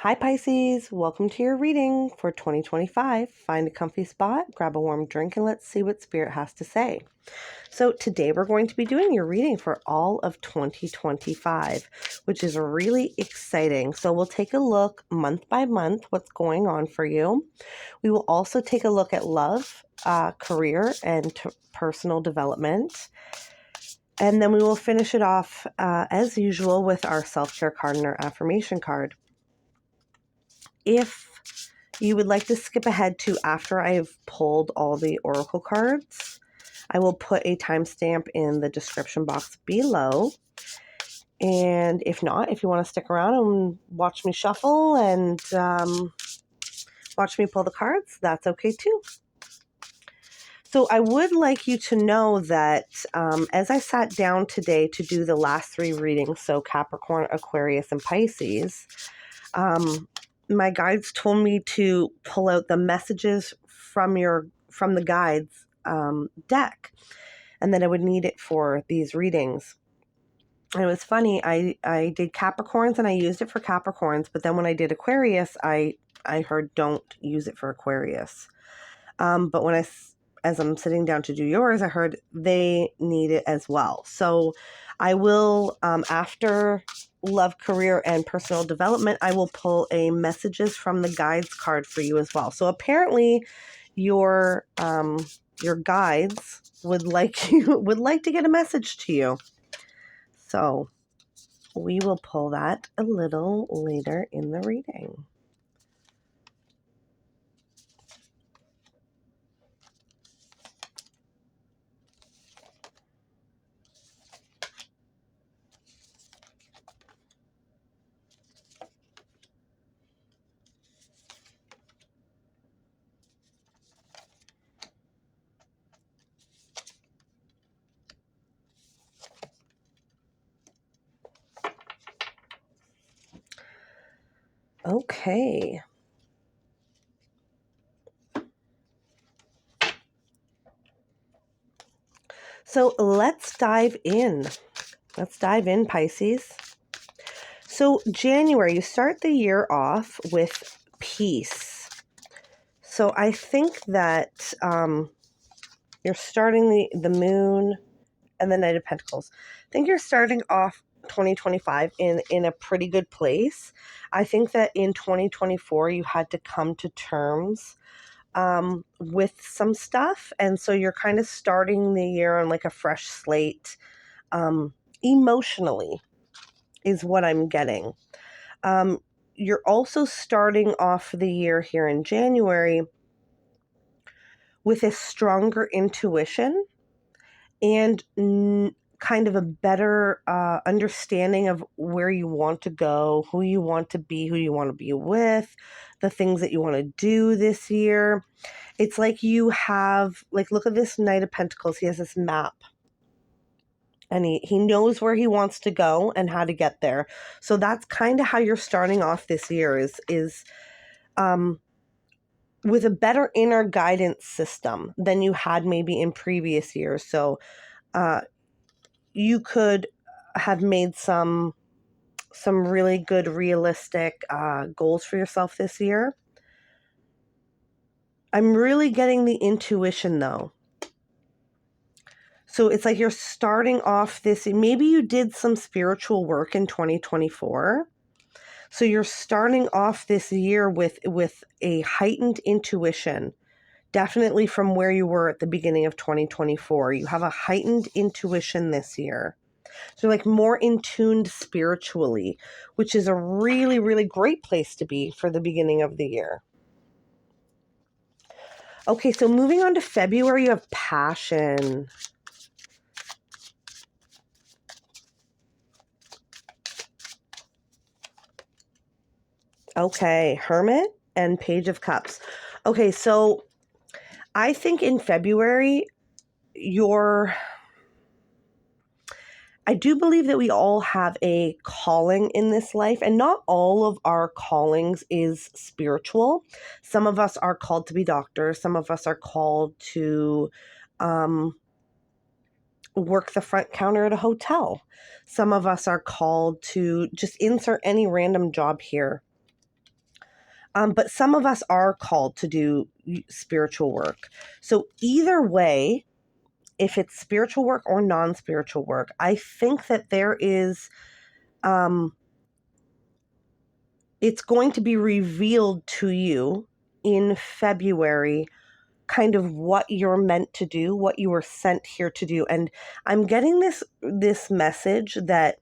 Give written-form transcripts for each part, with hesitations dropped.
Hi Pisces, welcome to your reading for 2025. Find a comfy spot, grab a warm drink, and let's see what Spirit has to say. So today we're going to be doing your reading for all of 2025, which is really exciting. So we'll take a look month by month what's going on for you. We will also take a look at love, career, and personal development. And then we will finish it off as usual with our self-care card and our affirmation card. If you would like to skip ahead to after I've pulled all the oracle cards, I will put a timestamp in the description box below. And if not, if you want to stick around and watch me shuffle and watch me pull the cards, that's okay too. So I would like you to know that as I sat down today to do the last three readings, so Capricorn, Aquarius, and Pisces, my guides told me to pull out the messages from the guides deck, and that I would need it for these readings. And it was funny. I did Capricorns and I used it for Capricorns, but then when I did Aquarius, I heard don't use it for Aquarius. But as I'm sitting down to do yours, I heard they need it as well. So I will, after love, career, and personal development, I will pull a messages from the guides card for you as well. So apparently your guides would like to get a message to you. So we will pull that a little later in the reading. Okay. So let's dive in. Let's dive in, Pisces. So January, you start the year off with peace. So I think that you're starting the moon and the Knight of Pentacles. I think you're starting off 2025 in a pretty good place. I think that in 2024 you had to come to terms with some stuff, and so you're kind of starting the year on like a fresh slate emotionally is what I'm getting. You're also starting off the year here in January with a stronger intuition and kind of a better understanding of where you want to go, who you want to be, who you want to be with, the things that you want to do this year. It's like you have, like, look at this Knight of Pentacles. He has this map. And he knows where he wants to go and how to get there. So that's kind of how you're starting off this year is with a better inner guidance system than you had maybe in previous years. So you could have made some really good, realistic goals for yourself this year. I'm really getting the intuition though. So it's like you're starting off this, maybe you did some spiritual work in 2024. So you're starting off this year with a heightened intuition, definitely from where you were at the beginning of 2024. You have a heightened intuition this year. So like more in tuned spiritually, which is a really, really great place to be for the beginning of the year. Okay, so moving on to February, you have passion. Okay, Hermit and Page of Cups. Okay, so I think in February, I do believe that we all have a calling in this life, and not all of our callings is spiritual. Some of us are called to be doctors. Some of us are called to work the front counter at a hotel. Some of us are called to just insert any random job here. But some of us are called to do spiritual work. So either way, if it's spiritual work or non-spiritual work, I think that there is, it's going to be revealed to you in February, kind of what you're meant to do, what you were sent here to do. And I'm getting this message that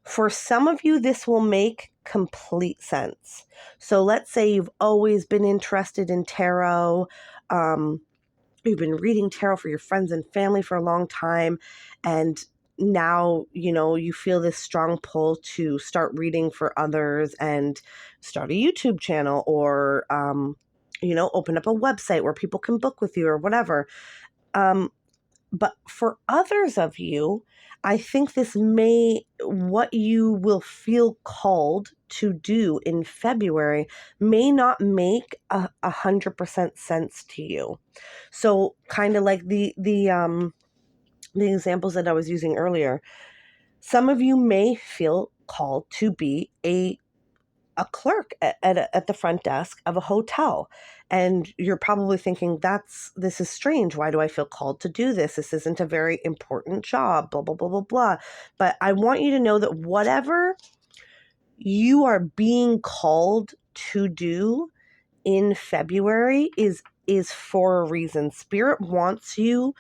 for some of you, this will make complete sense. So let's say you've always been interested in tarot. You've been reading tarot for your friends and family for a long time. And now, you feel this strong pull to start reading for others and start a YouTube channel or, open up a website where people can book with you or whatever. But for others of you, I think what you will feel called to do in February may not make 100% sense to you. So kind of like the examples that I was using earlier, some of you may feel called to be a clerk at the front desk of a hotel. And you're probably thinking, this is strange. Why do I feel called to do this? This isn't a very important job, blah, blah, blah, blah, blah. But I want you to know that whatever you are being called to do in February is for a reason. Spirit wants you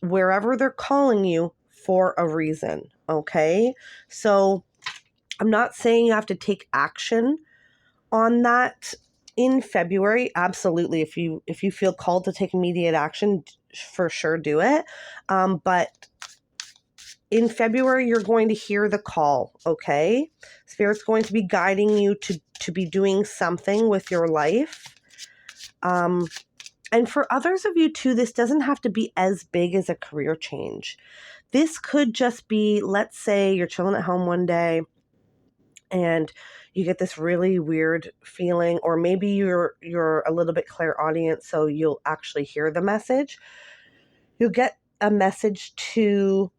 wherever they're calling you for a reason. Okay. So I'm not saying you have to take action on that in February. Absolutely. If you feel called to take immediate action, for sure do it. But in February, you're going to hear the call, okay? Spirit's going to be guiding you to be doing something with your life. And for others of you too, this doesn't have to be as big as a career change. This could just be, let's say you're chilling at home one day and you get this really weird feeling, or maybe you're a little bit clairaudient, so you'll actually hear the message. You'll get a message to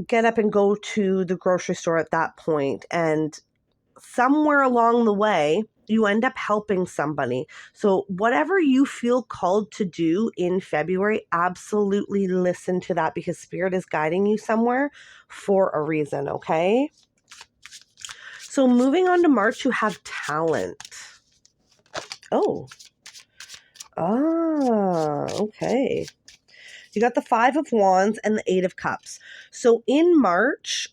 get up and go to the grocery store at that point, and somewhere along the way, you end up helping somebody. So whatever you feel called to do in February, absolutely listen to that, because Spirit is guiding you somewhere for a reason, okay? So moving on to March, you have talent. Okay. You got the 5 of Wands and the 8 of Cups. So in March,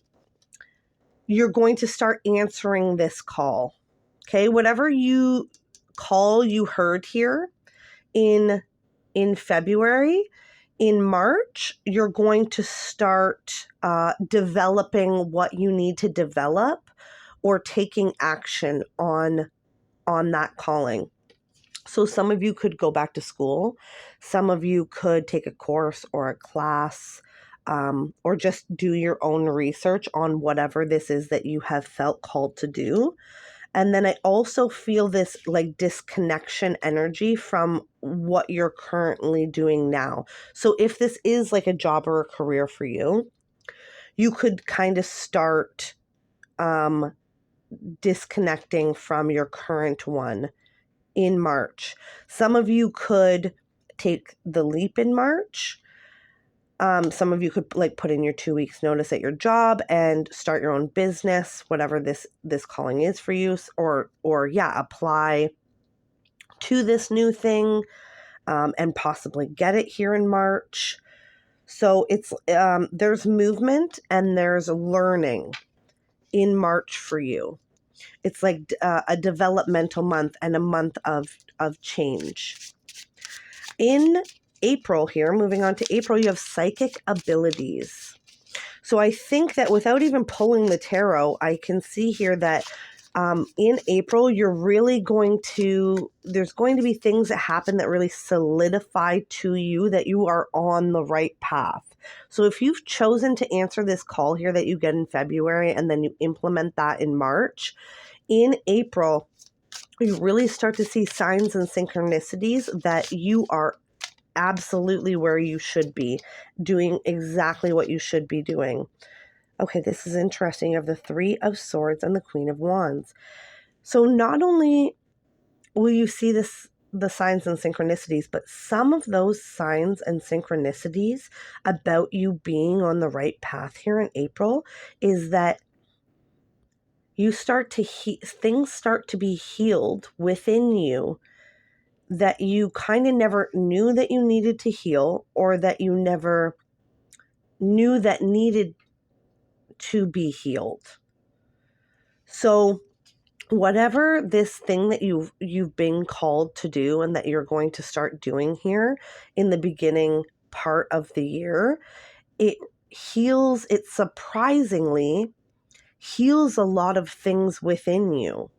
you're going to start answering this call. Okay, whatever you heard here in February, in March, you're going to start developing what you need to develop, or taking action on that calling. So some of you could go back to school. Some of you could take a course or a class, or just do your own research on whatever this is that you have felt called to do. And then I also feel this like disconnection energy from what you're currently doing now. So if this is like a job or a career for you, you could kind of start disconnecting from your current one in March. Some of you could take the leap in March. Some of you could like put in your 2 weeks notice at your job and start your own business, whatever this calling is for you, or apply to this new thing, and possibly get it here in March. So it's there's movement and there's learning in March for you. It's like a developmental month and a month of change. In April here, moving on to April, you have psychic abilities. So I think that without even pulling the tarot, I can see here that in April, you're really there's going to be things that happen that really solidify to you that you are on the right path. So if you've chosen to answer this call here that you get in February, and then you implement that in March, in April, you really start to see signs and synchronicities that you are absolutely where you should be, doing exactly what you should be doing. Okay, this is interesting. You have the 3 of Swords and the Queen of Wands. So not only well, you see this, the signs and synchronicities, but some of those signs and synchronicities about you being on the right path here in April is that you start to things start to be healed within you that you kind of never knew that you needed to heal, or that you never knew that needed to be healed. So whatever this thing that you've been called to do and that you're going to start doing here in the beginning part of the year, it heals, it surprisingly heals a lot of things within you.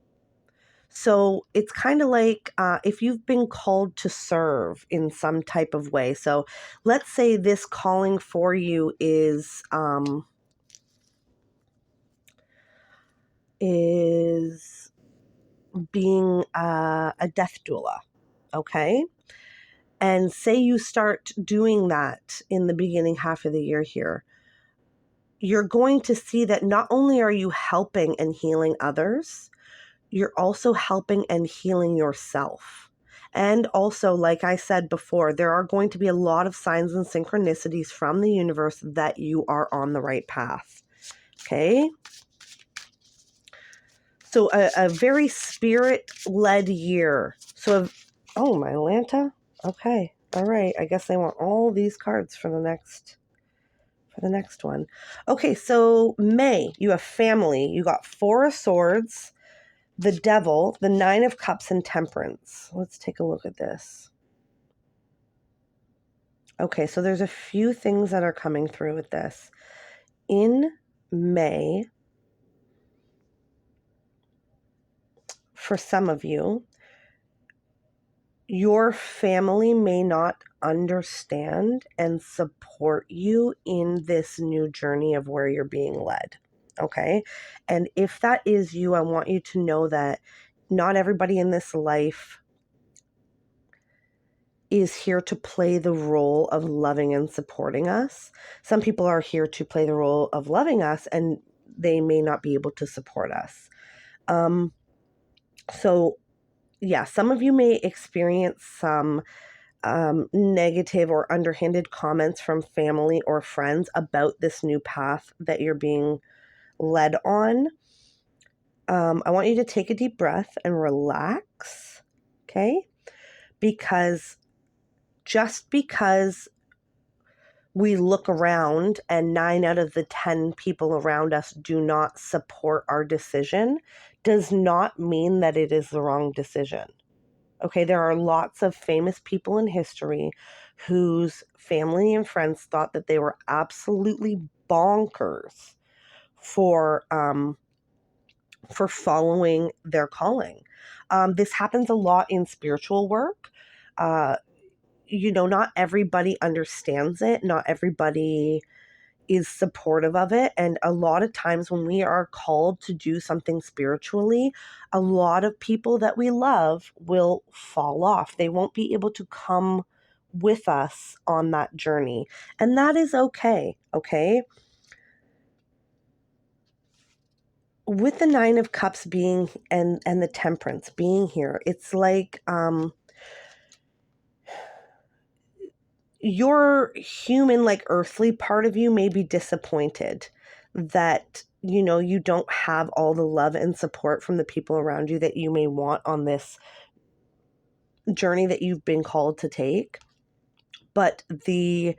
So it's kind of like if you've been called to serve in some type of way. So let's say this calling for you is being a death doula, okay? And say you start doing that in the beginning half of the year here, you're going to see that not only are you helping and healing others, you're also helping and healing yourself. And also, like I said before, there are going to be a lot of signs and synchronicities from the universe that you are on the right path. Okay? So a very spirit-led year. So, oh, my Lanta? Okay. All right. I guess they want all these cards for the next one. Okay, so May, you have family. You got Four of Swords, the Devil, the Nine of Cups, and Temperance. Let's take a look at this. Okay, so there's a few things that are coming through with this. In May, for some of you, your family may not understand and support you in this new journey of where you're being led. Okay? And if that is you, I want you to know that not everybody in this life is here to play the role of loving and supporting us. Some people are here to play the role of loving us, and they may not be able to support us. So yeah, some of you may experience some negative or underhanded comments from family or friends about this new path that you're being led on. I want you to take a deep breath and relax, okay? Because just because we look around and 9 out of the 10 people around us do not support our decision does not mean that it is the wrong decision. Okay, there are lots of famous people in history whose family and friends thought that they were absolutely bonkers for following their calling. This happens a lot in spiritual work. Not everybody understands it. Not everybody is supportive of it. And a lot of times when we are called to do something spiritually, a lot of people that we love will fall off. They won't be able to come with us on that journey. And that is okay. Okay. With the Nine of Cups being and the Temperance being here, it's like your human, like earthly part of you may be disappointed that you don't have all the love and support from the people around you that you may want on this journey that you've been called to take. But the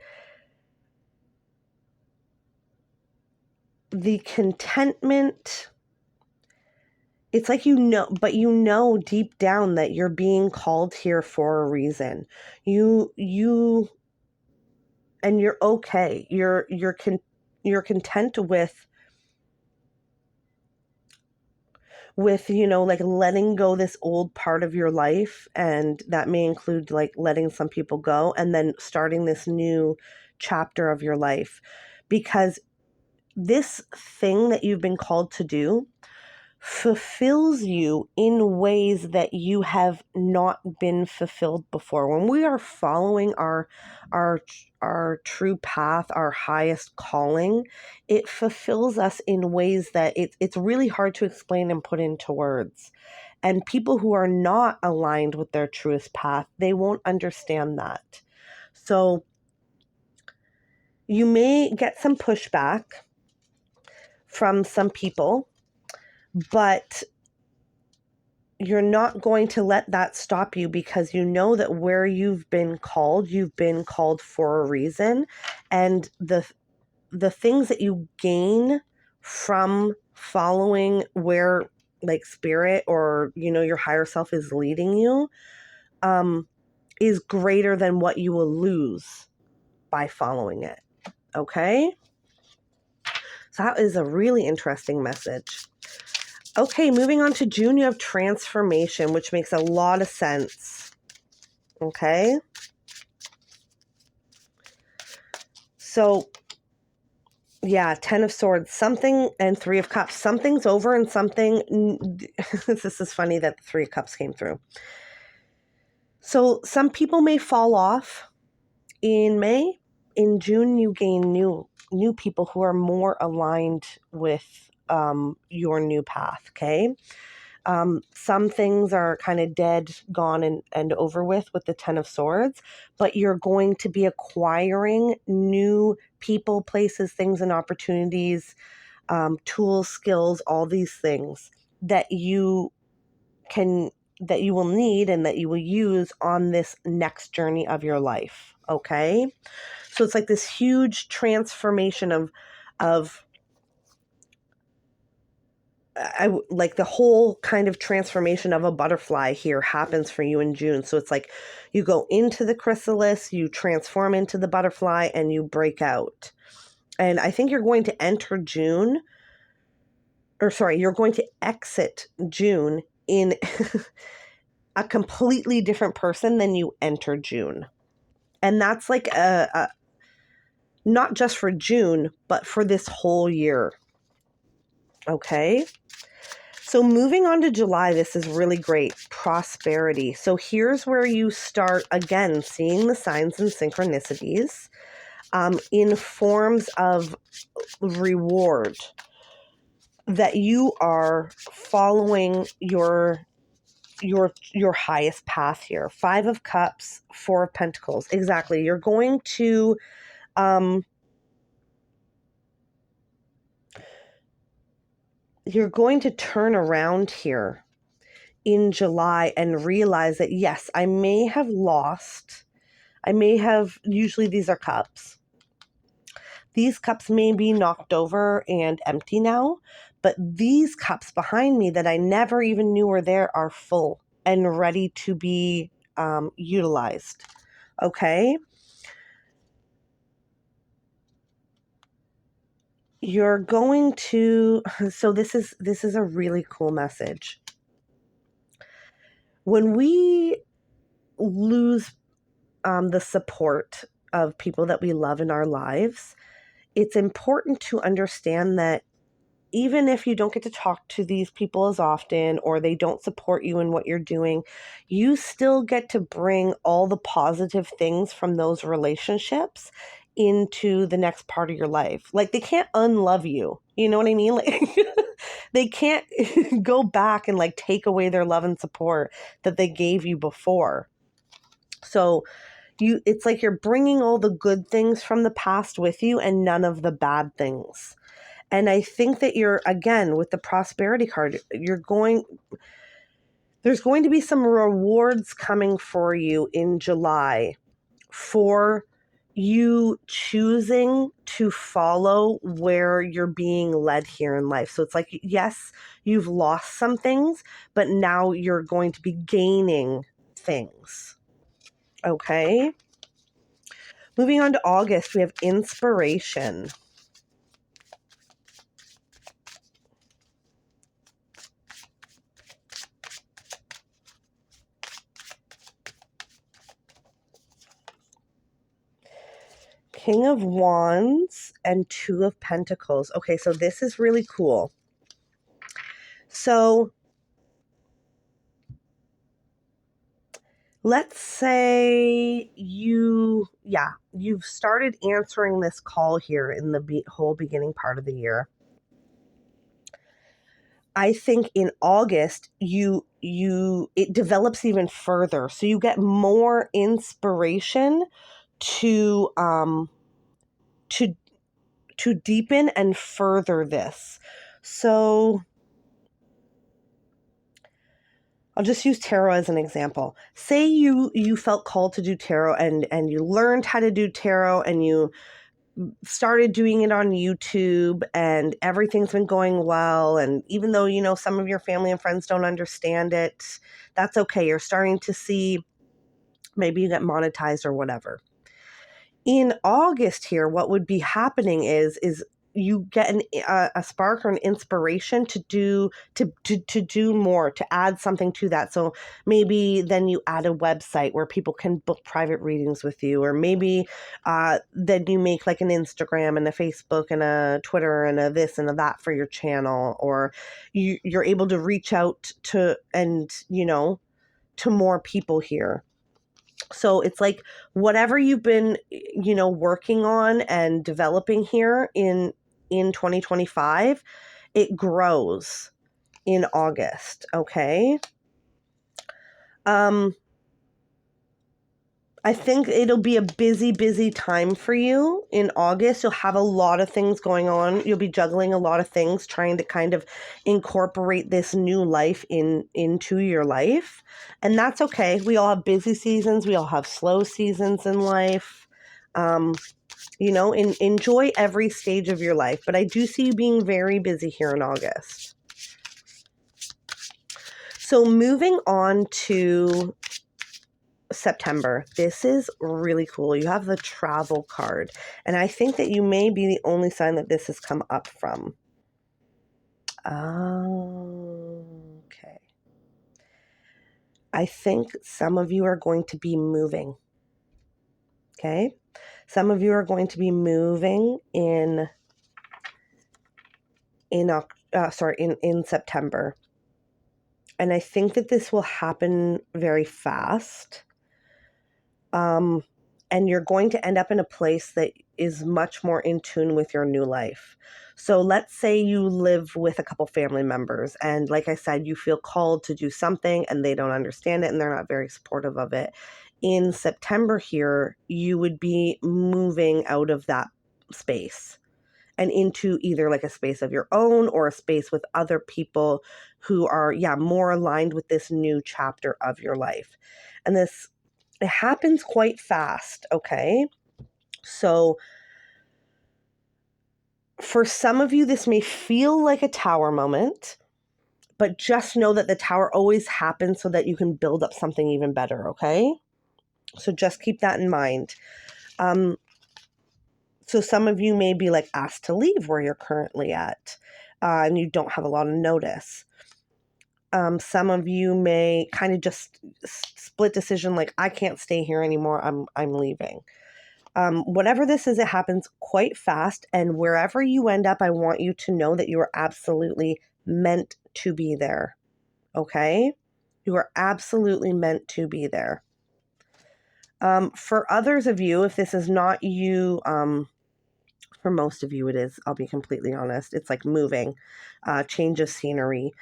contentment, it's like but deep down that you're being called here for a reason. And you're okay. You're content with like letting go this old part of your life, and that may include like letting some people go and then starting this new chapter of your life, because this thing that you've been called to do fulfills you in ways that you have not been fulfilled before. When we are following our true path, our highest calling, it fulfills us in ways that it's really hard to explain and put into words. And people who are not aligned with their truest path, they won't understand that. So you may get some pushback from some people, but you're not going to let that stop you, because you know that where you've been called for a reason. And the things that you gain from following where like spirit or, your higher self is leading you, is greater than what you will lose by following it. Okay? So that is a really interesting message. Okay, moving on to June, you have transformation, which makes a lot of sense. Okay? So, yeah, 10 of Swords, something, and 3 of Cups. Something's over and something... This is funny that the 3 of Cups came through. So, some people may fall off in May. In June, you gain new people who are more aligned with your new path, okay? Some things are kind of dead, gone, and over with the 10 of Swords, but you're going to be acquiring new people, places, things, and opportunities, tools, skills, all these things that you will need and that you will use on this next journey of your life. Okay. So it's like this huge transformation of like the whole kind of transformation of a butterfly here happens for you in June. So it's like you go into the chrysalis, you transform into the butterfly, and you break out. And I think you're going to you're going to exit June in a completely different person than you enter June. And that's like a not just for June, but for this whole year. Okay. So moving on to July, this is really great. Prosperity. So here's where you start, again, seeing the signs and synchronicities in forms of reward, that you are following your highest path here. 5 of Cups, 4 of Pentacles. Exactly. You're going to turn around here in July and realize that, yes, I may have lost. Usually these are cups. These cups may be knocked over and empty now, but these cups behind me that I never even knew were there are full and ready to be utilized. Okay? You're going to... So this is a really cool message. When we lose the support of people that we love in our lives, it's important to understand that even if you don't get to talk to these people as often, or they don't support you in what you're doing, you still get to bring all the positive things from those relationships into the next part of your life. Like, they can't unlove you. You know what I mean? Like, they can't go back and like take away their love and support that they gave you before. So it's like you're bringing all the good things from the past with you and none of the bad things. And I think that you're, again, with the prosperity card, there's going to be some rewards coming for you in July for you choosing to follow where you're being led here in life. So it's like, yes, you've lost some things, but now you're going to be gaining things. Okay. Moving on to August, we have inspiration. King of Wands and 2 of Pentacles. Okay, so this is really cool. So let's say you've started answering this call here in the whole beginning part of the year. I think in August it develops even further. So you get more inspiration to to to deepen and further this. So I'll just use tarot as an example. Say you felt called to do tarot and you learned how to do tarot and you started doing it on YouTube and everything's been going well, and even though some of your family and friends don't understand it, that's okay. You're starting to see maybe you get monetized or whatever. In August here, what would be happening is you get a spark or an inspiration to do more, to add something to that. So maybe then you add a website where people can book private readings with you, or maybe then you make like an Instagram and a Facebook and a Twitter and a this and a that for your channel, or you're able to reach out to to more people here. So it's like whatever you've been, working on and developing here in 2025, it grows in August, okay? I think it'll be a busy, busy time for you in August. You'll have a lot of things going on. You'll be juggling a lot of things, trying to kind of incorporate this new life into your life. And that's okay. We all have busy seasons. We all have slow seasons in life. Enjoy every stage of your life. But I do see you being very busy here in August. So moving on to September. This is really cool. You have the travel card, and I think that you may be the only sign that this has come up from. Okay. I think some of you are going to be moving. Okay? Some of you are going to be moving in September. And I think that this will happen very fast. And you're going to end up in a place that is much more in tune with your new life. So let's say you live with a couple family members, and like I said, you feel called to do something and they don't understand it and they're not very supportive of it. In September here, you would be moving out of that space and into either like a space of your own or a space with other people who are, more aligned with this new chapter of your life. And it happens quite fast, okay? So for some of you, this may feel like a tower moment, but just know that the tower always happens so that you can build up something even better, okay? So just keep that in mind. So some of you may be like asked to leave where you're currently at, and you don't have a lot of notice. Some of you may kind of just split decision, like I can't stay here anymore. I'm leaving. Whatever this is, it happens quite fast. And wherever you end up, I want you to know that you are absolutely meant to be there. Okay? You are absolutely meant to be there. For others of you, if this is not you, for most of you it is, I'll be completely honest. It's like moving, change of scenery,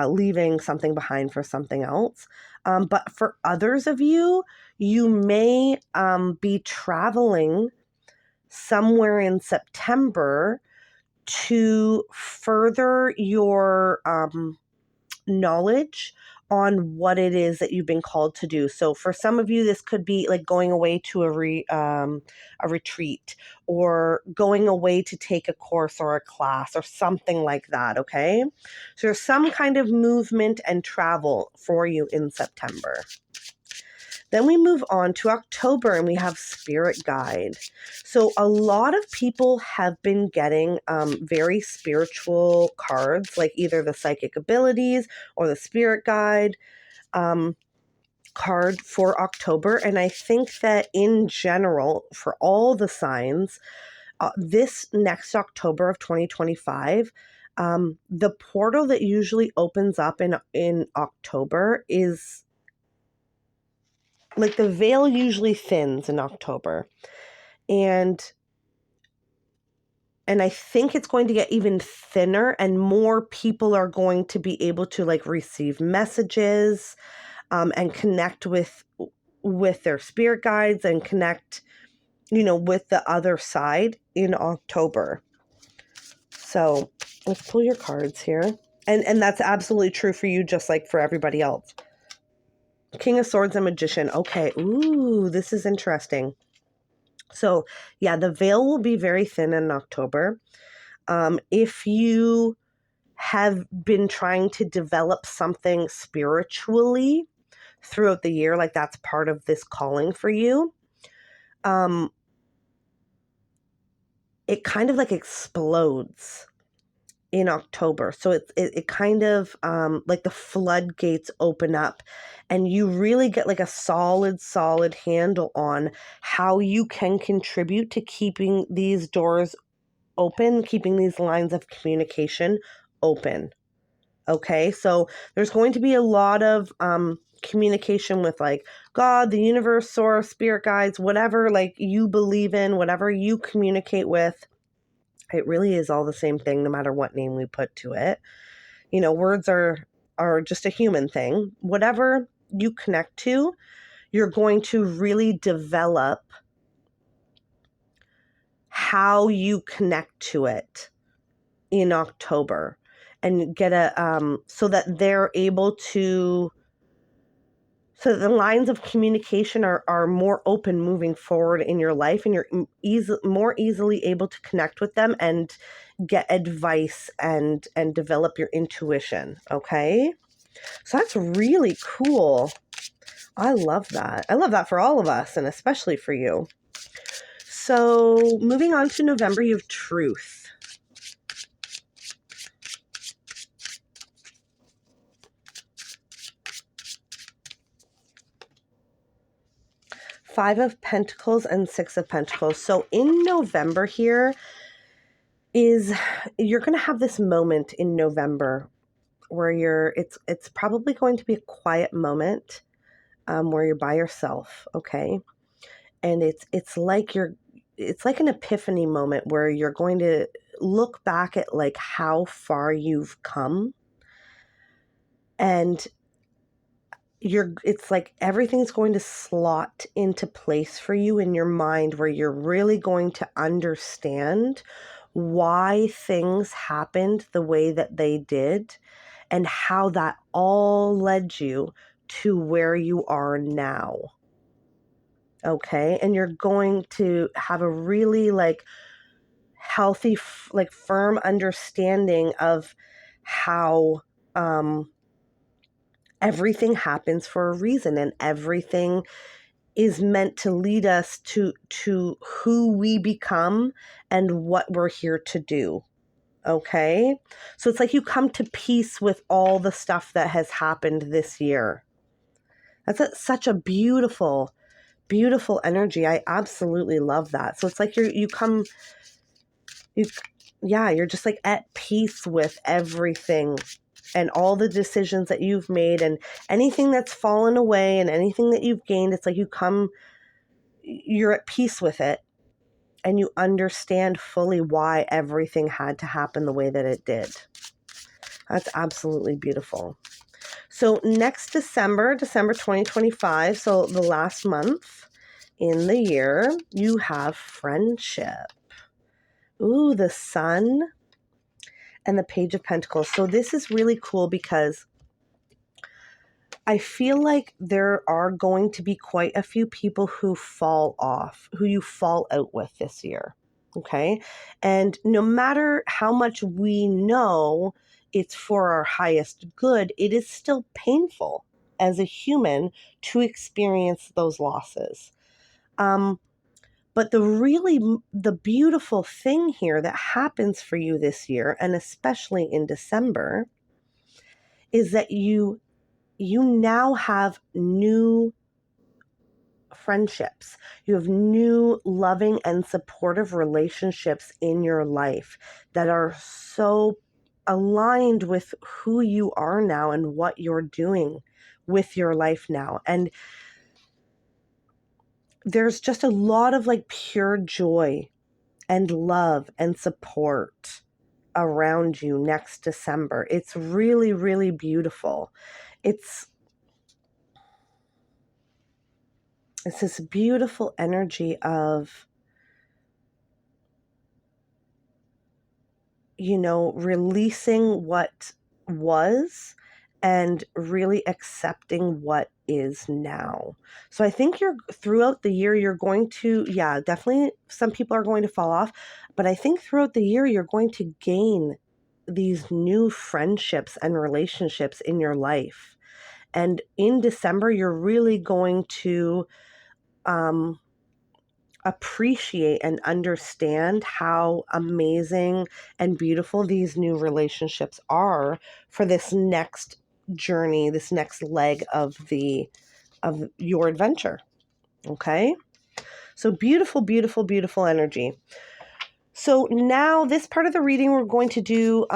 leaving something behind for something else. But for others of you, you may be traveling somewhere in September to further your knowledge on what it is that you've been called to do. So for some of you, this could be like going away to a retreat, or going away to take a course or a class or something like that, okay? So there's some kind of movement and travel for you in September. Then we move on to October and we have Spirit Guide. So a lot of people have been getting very spiritual cards, like either the Psychic Abilities or the Spirit Guide card for October. And I think that in general, for all the signs, this next October of 2025, the portal that usually opens up in October is like the veil usually thins in October. And And I think it's going to get even thinner, and more people are going to be able to like receive messages and connect with their spirit guides and connect, with the other side in October. So let's pull your cards here. And that's absolutely true for you, just like for everybody else. King of Swords and Magician. Okay. Ooh, this is interesting. So yeah, the veil will be very thin in October. If you have been trying to develop something spiritually throughout the year, like that's part of this calling for you, it kind of like explodes in October. So it kind of like the floodgates open up, and you really get like a solid handle on how you can contribute to keeping these doors open, keeping these lines of communication open. Okay, so there's going to be a lot of communication with like God, the universe, source, spirit guides, whatever like you believe in, whatever you communicate with. It really is all the same thing, no matter what name we put to it. Words are just a human thing. Whatever you connect to, you're going to really develop how you connect to it in October, and get so that they're able to, so the lines of communication are more open moving forward in your life, and you're more easily able to connect with them and get advice and develop your intuition. Okay, so that's really cool. I love that. I love that for all of us, and especially for you. So moving on to November, you have Truth. Five of Pentacles and Six of Pentacles. So in November here you're going to have this moment in November where it's probably going to be a quiet moment where you're by yourself, okay? And it's like an epiphany moment where you're going to look back at like how far you've come, and it's like everything's going to slot into place for you in your mind, where you're really going to understand why things happened the way that they did and how that all led you to where you are now. Okay? And you're going to have a really like healthy, like firm understanding of how everything happens for a reason, and everything is meant to lead us to who we become and what we're here to do. Okay? So it's like you come to peace with all the stuff that has happened this year. That's such a beautiful, beautiful energy. I absolutely love that. So it's like you're just like at peace with everything and all the decisions that you've made, and anything that's fallen away and anything that you've gained. It's like you're at peace with it, and you understand fully why everything had to happen the way that it did. That's absolutely beautiful. So next December 2025, so the last month in the year, you have Friendship. Ooh, the Sun and the Page of Pentacles. So this is really cool because I feel like there are going to be quite a few people who fall off, who you fall out with this year. Okay. And no matter how much we know it's for our highest good, it is still painful as a human to experience those losses. But the beautiful thing here that happens for you this year, and especially in December, is that you now have new friendships. You have new loving and supportive relationships in your life that are so aligned with who you are now and what you're doing with your life now. And there's just a lot of like pure joy and love and support around you next December. It's really, really beautiful. It's this beautiful energy of, releasing what was and really accepting what is now. So I think throughout the year, you're going to, yeah, definitely some people are going to fall off, but I think throughout the year, you're going to gain these new friendships and relationships in your life. And in December, you're really going to appreciate and understand how amazing and beautiful these new relationships are for this next journey, this next leg of your adventure. Okay? So beautiful, beautiful, beautiful energy. So now this part of the reading, we're going to do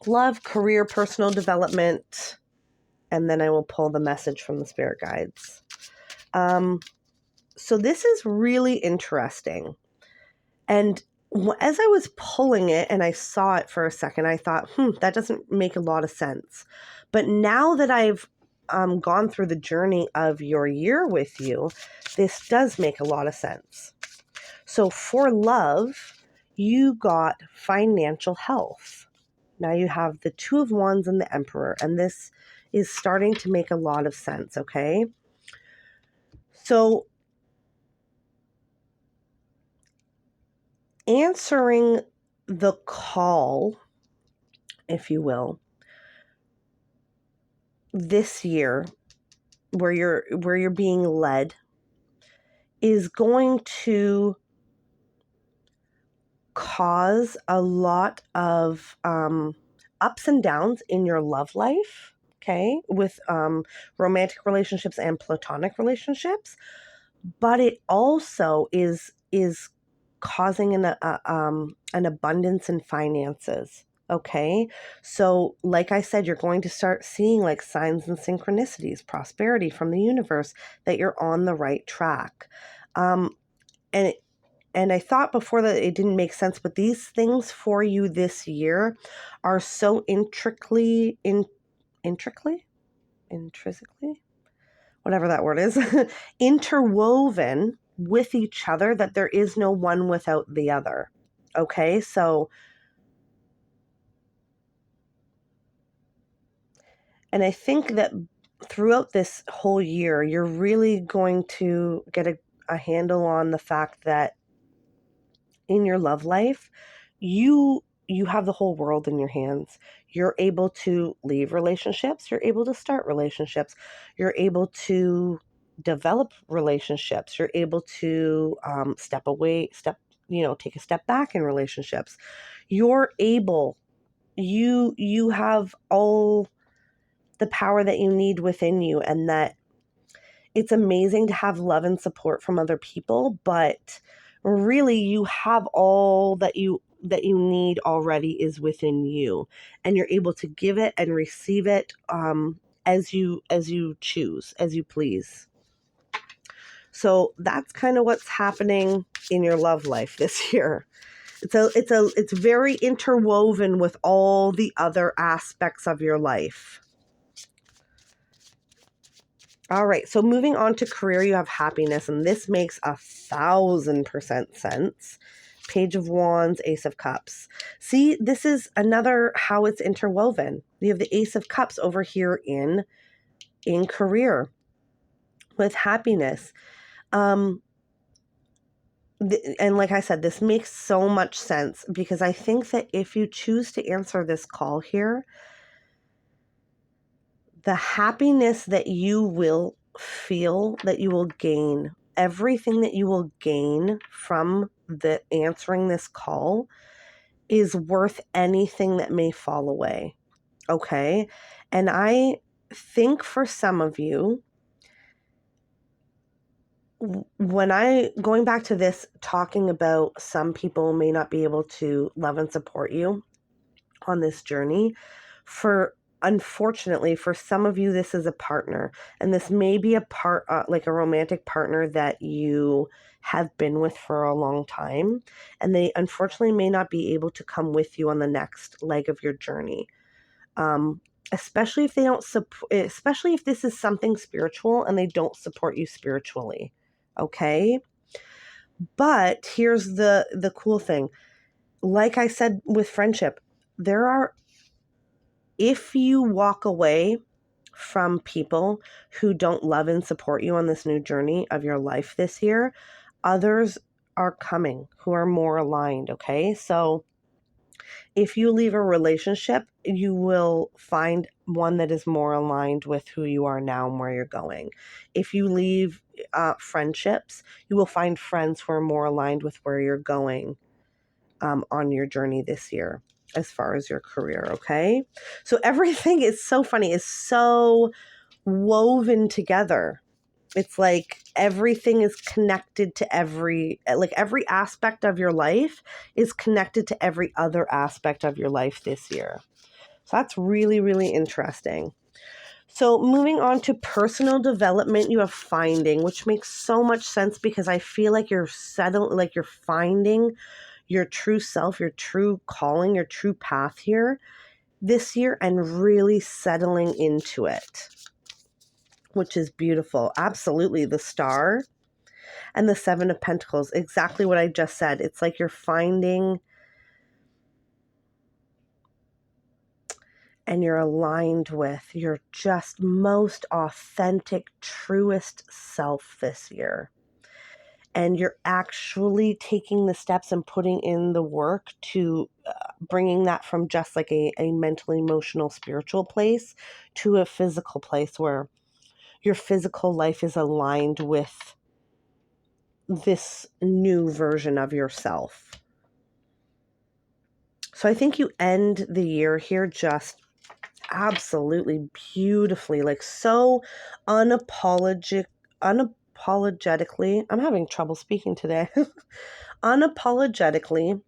love, career, personal development, and then I will pull the message from the spirit guides. So this is really interesting. And as I was pulling it and I saw it for a second, I thought, that doesn't make a lot of sense. But now that I've gone through the journey of your year with you, this does make a lot of sense. So for love, you got financial health. Now you have the Two of Wands and the Emperor, and this is starting to make a lot of sense, okay? So answering the call, if you will, this year where you're being led is going to cause a lot of ups and downs in your love life, okay, with romantic relationships and platonic relationships, but it also is causing an abundance in finances. Okay. So like I said, you're going to start seeing like signs and synchronicities, prosperity from the universe that you're on the right track. And I thought before that it didn't make sense, but these things for you this year are so intrinsically, whatever that word is, interwoven with each other that there is no one without the other. Okay, so, and I think that throughout this whole year, you're really going to get a handle on the fact that in your love life, you have the whole world in your hands. You're able to leave relationships, you're able to start relationships, you're able to develop relationships, you're able to take a step back in relationships. You're able, you have all the power that you need within you, and that it's amazing to have love and support from other people, but really you have all that you need already is within you, and you're able to give it and receive it as you choose, as you please. So that's kind of what's happening in your love life this year. It's very interwoven with all the other aspects of your life. All right, so moving on to career, you have happiness, and this makes 1,000% sense. Page of Wands, Ace of Cups. See, this is another how it's interwoven. You have the Ace of Cups over here in career with happiness. And like I said, this makes so much sense because I think that if you choose to answer this call here, the happiness that you will feel, that you will gain, everything that you will gain from the answering this call is worth anything that may fall away. Okay? And I think for some of you, going back to this, talking about some people may not be able to love and support you on this journey, for unfortunately, for some of you, this is a partner, and this may be like a romantic partner that you have been with for a long time, and they unfortunately may not be able to come with you on the next leg of your journey. Especially if they don't especially if this is something spiritual and they don't support you spiritually. Okay? But here's the cool thing. Like I said with friendship, if you walk away from people who don't love and support you on this new journey of your life this year, others are coming who are more aligned, okay? So if you leave a relationship, you will find one that is more aligned with who you are now and where you're going. If you leave friendships, you will find friends who are more aligned with where you're going on your journey this year as far as your career, okay? So everything is so funny, is so woven together. It's like everything is connected to every aspect of your life is connected to every other aspect of your life this year. So that's really, really interesting. So moving on to personal development, you have finding, which makes so much sense because I feel like you're finding your true self, your true calling, your true path here this year and really settling into it, which is beautiful. Absolutely. The Star and the Seven of Pentacles, exactly what I just said. It's like you're finding and you're aligned with your just most authentic, truest self this year. And you're actually taking the steps and putting in the work to bringing that from just like a mental, emotional, spiritual place to a physical place where your physical life is aligned with this new version of yourself. So I think you end the year here just absolutely beautifully, like so unapologetically. I'm having trouble speaking today. Unapologetically,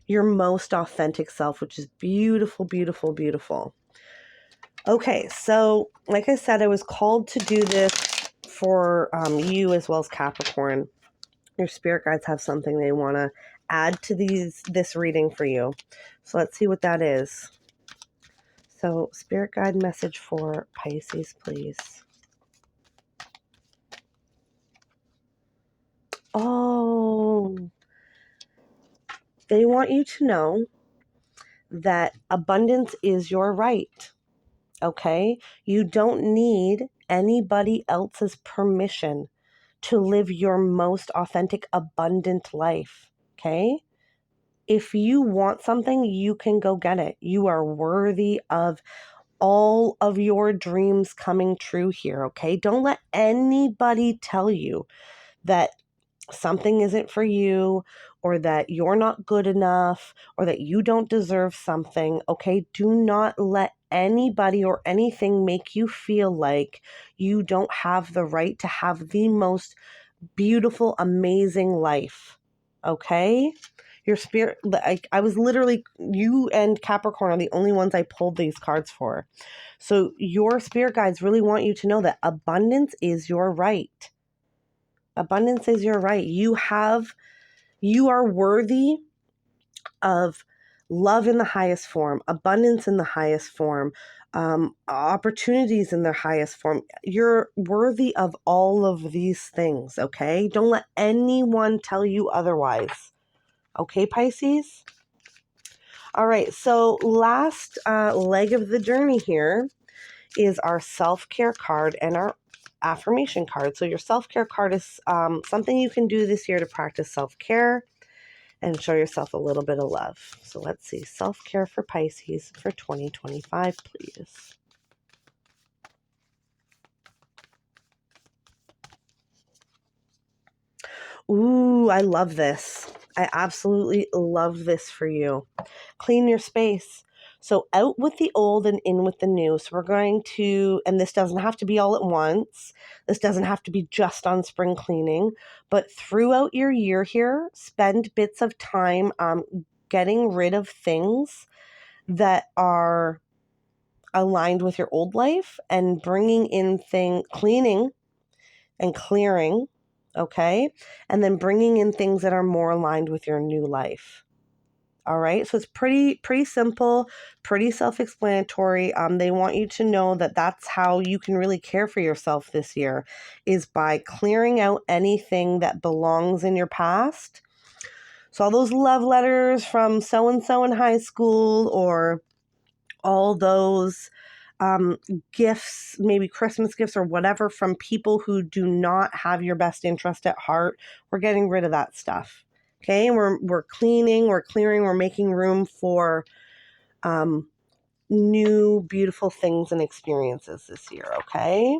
your most authentic self, which is beautiful, beautiful, beautiful. Okay, so like I said, I was called to do this for you as well as Capricorn. Your spirit guides have something they want to add to this reading for you. So let's see what that is. So spirit guide message for Pisces, please. Oh, they want you to know that abundance is your right. Okay? You don't need anybody else's permission to live your most authentic, abundant life. Okay? If you want something, you can go get it. You are worthy of all of your dreams coming true here. Okay? Don't let anybody tell you that something isn't for you or that you're not good enough or that you don't deserve something. Okay? Do not let anybody or anything make you feel like you don't have the right to have the most beautiful, amazing life. Okay? Your spirit, I was literally, you and Capricorn are the only ones I pulled these cards for. So your spirit guides really want you to know that abundance is your right. Abundance is your right. You are worthy of love in the highest form, abundance in the highest form, opportunities in their highest form. You're worthy of all of these things, okay? Don't let anyone tell you otherwise. Okay, Pisces? All right, so last leg of the journey here is our self-care card and our affirmation card. So your self-care card is something you can do this year to practice self-care and show yourself a little bit of love. So let's see. Self-care for Pisces for 2025, please. Ooh, I love this. I absolutely love this for you. Clean your space. So out with the old and in with the new. So we're going to, and this doesn't have to be all at once. This doesn't have to be just on spring cleaning, but throughout your year here, spend bits of time getting rid of things that are aligned with your old life and bringing in cleaning and clearing, okay? And then bringing in things that are more aligned with your new life. All right, so it's pretty simple, pretty self-explanatory. They want you to know that that's how you can really care for yourself this year, is by clearing out anything that belongs in your past. So all those love letters from so-and-so in high school, or all those gifts, maybe Christmas gifts or whatever, from people who do not have your best interest at heart, we're getting rid of that stuff. Okay, and we're cleaning, we're clearing, we're making room for new, beautiful things and experiences this year, okay?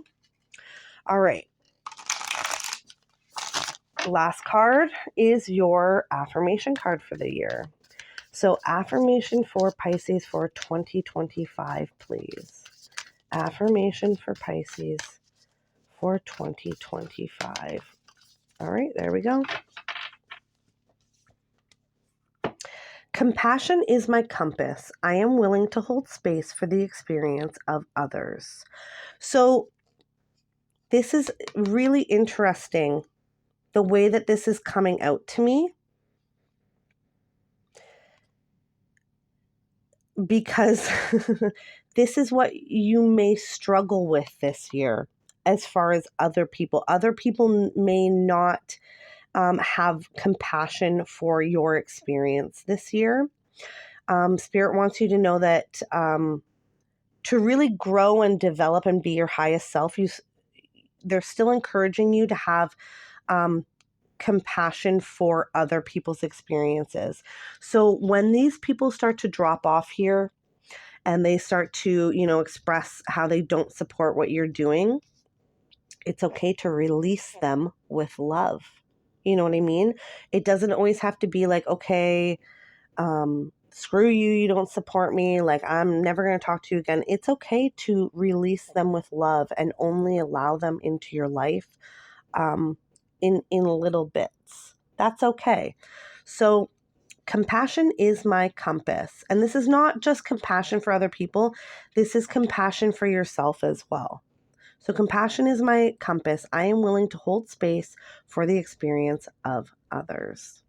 All right. Last card is your affirmation card for the year. So affirmation for Pisces for 2025, please. Affirmation for Pisces for 2025. All right, there we go. Compassion is my compass. I am willing to hold space for the experience of others. So this is really interesting, the way that this is coming out to me, because this is what you may struggle with this year as far as other people. Other people may not have compassion for your experience this year. Spirit wants you to know that to really grow and develop and be your highest self, they're still encouraging you to have compassion for other people's experiences. So when these people start to drop off here and they start to, express how they don't support what you're doing, it's okay to release them with love. You know what I mean? It doesn't always have to be like, okay, screw you, you don't support me, like I'm never going to talk to you again. It's okay to release them with love and only allow them into your life in little bits. That's okay. So compassion is my compass. And this is not just compassion for other people. This is compassion for yourself as well. So compassion is my compass. I am willing to hold space for the experience of others.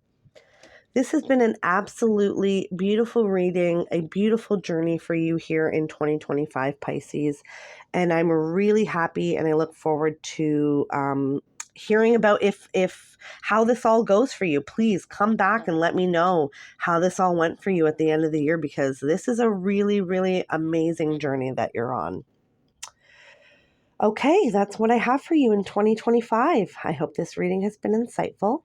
This has been an absolutely beautiful reading, a beautiful journey for you here in 2025, Pisces. And I'm really happy, and I look forward to hearing about how this all goes for you. Please come back and let me know how this all went for you at the end of the year, because this is a really, really amazing journey that you're on. Okay, that's what I have for you in 2025. I hope this reading has been insightful.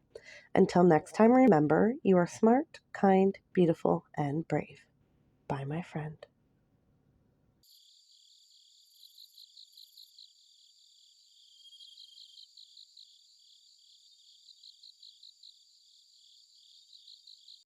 Until next time, remember, you are smart, kind, beautiful, and brave. Bye, my friend.